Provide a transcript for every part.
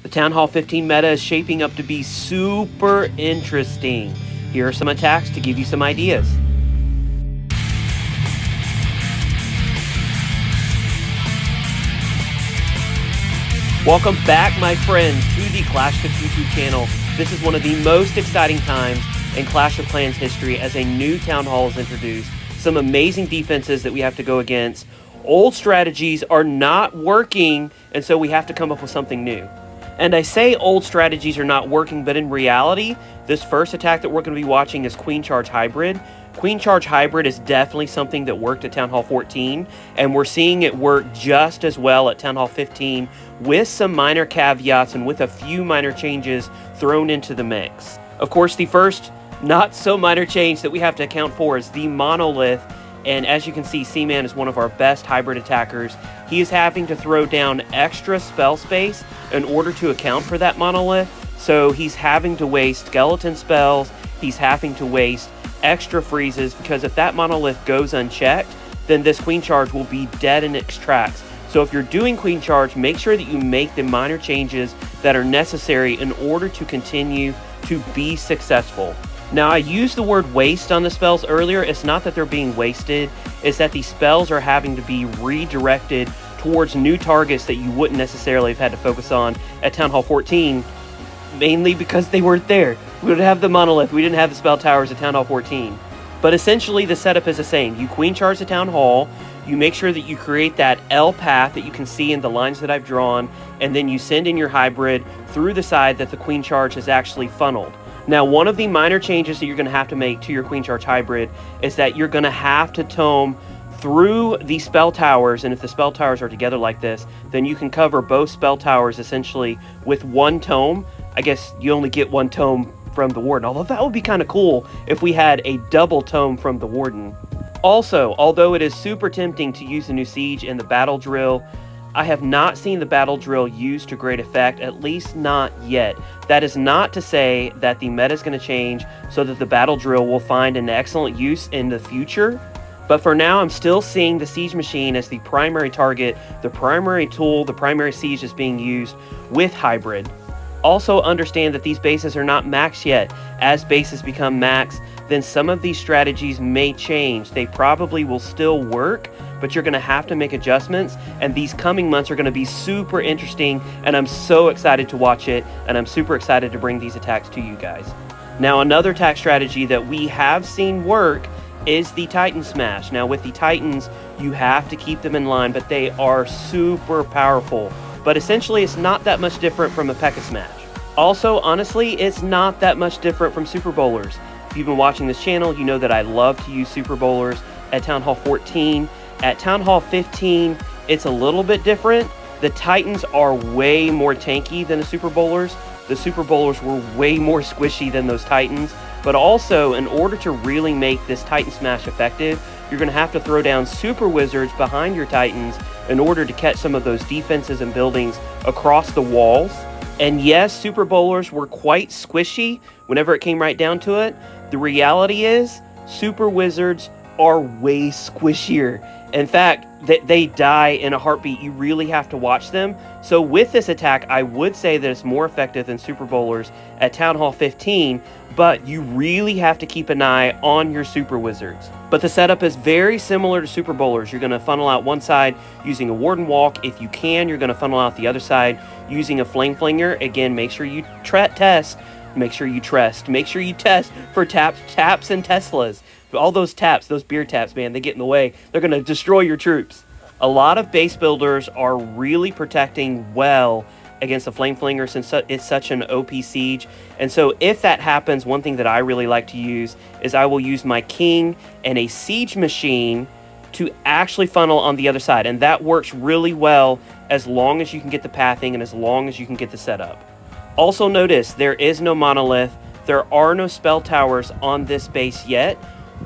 The Town Hall 15 meta is shaping up to be super interesting. Here are some attacks to give you some ideas. Welcome back, my friends, to the Clash of YouTube channel. This is one of the most exciting times in Clash of Clans history as a new Town Hall is introduced. Some amazing defenses that we have to go against. Old strategies are not working, and so we have to come up with something new. And I say old strategies are not working, but in reality, this first attack that we're going to be watching is Queen Charge Hybrid. Queen Charge Hybrid is definitely something that worked at Town Hall 14, and we're seeing it work just as well at Town Hall 15 with some minor caveats and with a few minor changes thrown into the mix. Of course, the first not so minor change that we have to account for is the Monolith, and as you can see, Seaman is one of our best hybrid attackers. He is having to throw down extra spell space in order to account for that Monolith, so he's having to waste skeleton spells, he's having to waste extra freezes, because if that Monolith goes unchecked, then this Queen Charge will be dead in its tracks. So if you're doing Queen Charge, make sure that you make the minor changes that are necessary in order to continue to be successful. Now, I used the word waste on the spells earlier. It's not that they're being wasted, it's that these spells are having to be redirected towards new targets that you wouldn't necessarily have had to focus on at Town Hall 14, mainly because they weren't there. We would have the Monolith, we didn't have the spell towers at Town Hall 14. But essentially the setup is the same. You Queen Charge the Town Hall, you make sure that you create that L path that you can see in the lines that I've drawn, and then you send in your hybrid through the side that the Queen Charge is actually funneled. Now, one of the minor changes that you're going to have to make to your Queen Charge hybrid is that you're going to have to tome through the spell towers, and if the spell towers are together like this, then you can cover both spell towers essentially with one tome. I guess you only get one tome from the Warden, although that would be kind of cool if we had a double tome from the Warden. Also, although it is super tempting to use the new Siege and the Battle Drill, I have not seen the Battle Drill used to great effect, at least not yet. That is not to say that the meta is going to change so that the Battle Drill will find an excellent use in the future. But for now, I'm still seeing the Siege Machine as the primary target, the primary tool, the primary Siege is being used with Hybrid. Also understand that these bases are not max yet. As bases become max, then some of these strategies may change. They probably will still work, but you're going to have to make adjustments, and these coming months are going to be super interesting, and I'm so excited to watch it, and I'm super excited to bring these attacks to you guys. Now, another attack strategy that we have seen work is the Titan Smash. Now, with the Titans, you have to keep them in line, but they are super powerful. But essentially, it's not that much different from a P.E.K.K.A. Smash. Also, honestly, it's not that much different from Super Bowlers. If you've been watching this channel, you know that I love to use Super Bowlers at Town Hall 14. At Town Hall 15, it's a little bit different. The Titans are way more tanky than the Super Bowlers. The Super Bowlers were way more squishy than those Titans. But also, in order to really make this Titan Smash effective, you're going to have to throw down Super Wizards behind your Titans in order to catch some of those defenses and buildings across the walls. And yes, Super Bowlers were quite squishy whenever it came right down to it. The reality is, Super Wizards are way squishier. In fact, they die in a heartbeat. You really have to watch them. So with this attack, I would say that it's more effective than Super Bowlers at Town Hall 15, but you really have to keep an eye on your Super Wizards. But the setup is very similar to Super Bowlers. You're going to funnel out one side using a Warden Walk. If you can, you're going to funnel out the other side using a Flame Flinger. Again, make sure you test. Make sure you trust. Make sure you test for taps and Teslas. All those taps, those beer taps, man, they get in the way. They're going to destroy your troops. A lot of base builders are really protecting well against the Flame Flinger since it's such an OP siege. And so if that happens, one thing that I really like to use is I will use my King and a Siege Machine to actually funnel on the other side. And that works really well as long as you can get the pathing and as long as you can get the setup. Also notice, there is no Monolith. There are no spell towers on this base yet.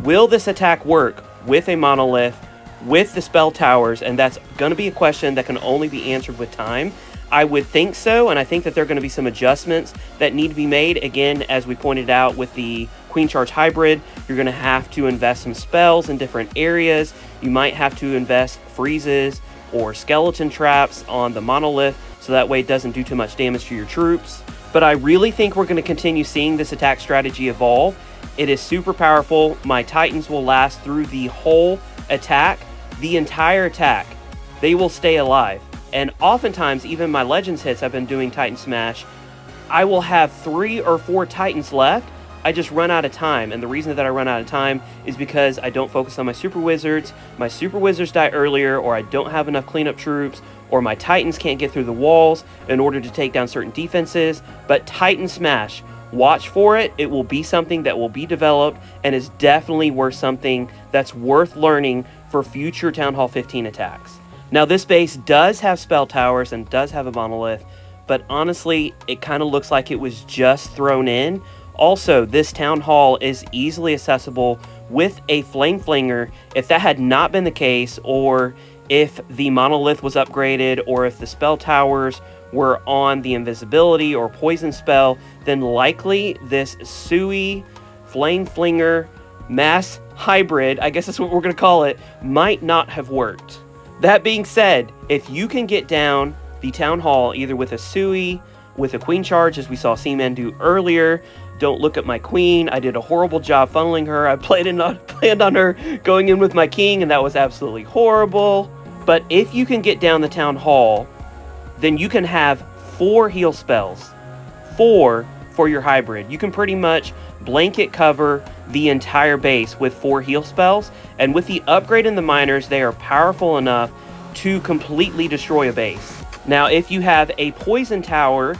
Will this attack work with a Monolith, with the spell towers? And that's going to be a question that can only be answered with time. I would think so, and I think that there are going to be some adjustments that need to be made. Again, as we pointed out with the Queen Charge Hybrid, you're going to have to invest some spells in different areas. You might have to invest freezes or skeleton traps on the Monolith so so that way it doesn't do too much damage to your troops. But I really think we're going to continue seeing this attack strategy evolve. It is super powerful. My Titans will last through the whole attack, the entire attack. They will stay alive. And oftentimes, even my Legends hits, I've been doing Titan Smash, I will have 3 or 4 Titans left. I just run out of time, and the reason that I run out of time is because I don't focus on my Super Wizards. My Super Wizards die earlier, or I don't have enough cleanup troops, or my Titans can't get through the walls in order to take down certain defenses. But Titan Smash, watch for it. It will be something that will be developed and is definitely worth something that's worth learning for future Town Hall 15 attacks. Now, this base does have spell towers and does have a monolith, but honestly, it kind of looks like it was just thrown in. Also, this Town Hall is easily accessible with a Flame Flinger. If that had not been the case, or if the monolith was upgraded, or if the spell towers were on the invisibility or poison spell, then likely this Sui Flame Flinger mass hybrid, I guess that's what we're going to call it, might not have worked. That being said, if you can get down the Town Hall either with a Sui, with a Queen Charge, as we saw Seaman do earlier. Don't look at my Queen. I did a horrible job funneling her. I planned on her going in with my King, and that was absolutely horrible. But if you can get down the Town Hall, then you can have 4 heal spells. 4 for your hybrid. You can pretty much blanket cover the entire base with 4 heal spells. And with the upgrade in the miners, they are powerful enough to completely destroy a base. Now, if you have a poison tower,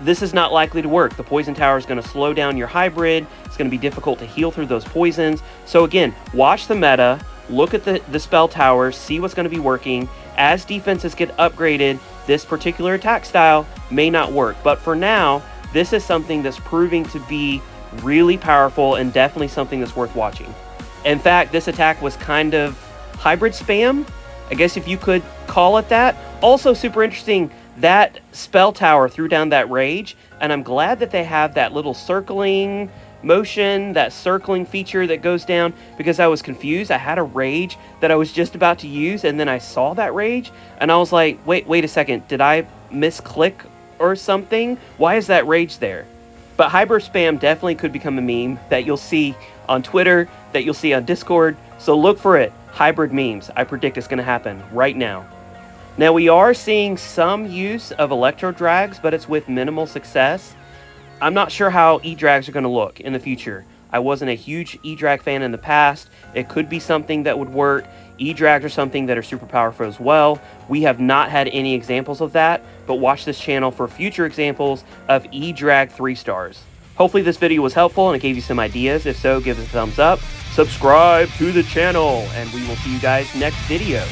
this is not likely to work. The poison tower is going to slow down your hybrid. It's going to be difficult to heal through those poisons. So again, watch the meta, look at the spell towers, see what's going to be working. As defenses get upgraded, this particular attack style may not work. But for now, this is something that's proving to be really powerful and definitely something that's worth watching. In fact, this attack was kind of hybrid spam, I guess if you could call it that. Also super interesting, that spell tower threw down that rage, and I'm glad that they have that little circling motion, that circling feature that goes down, because I was confused. I had a rage that I was just about to use, and then I saw that rage, and I was like, wait a second, did I misclick or something? Why is that rage there? But hybrid spam definitely could become a meme that you'll see on Twitter, that you'll see on Discord, so look for it. Hybrid memes, I predict it's going to happen right now. Now, we are seeing some use of electro drags, but it's with minimal success. I'm not sure how E-drags are going to look in the future. I wasn't a huge E-drag fan in the past. It could be something that would work. E-drags are something that are super powerful as well. We have not had any examples of that, but watch this channel for future examples of E-drag 3 stars. Hopefully this video was helpful and it gave you some ideas. If so, give it a thumbs up, subscribe to the channel, and we will see you guys next video.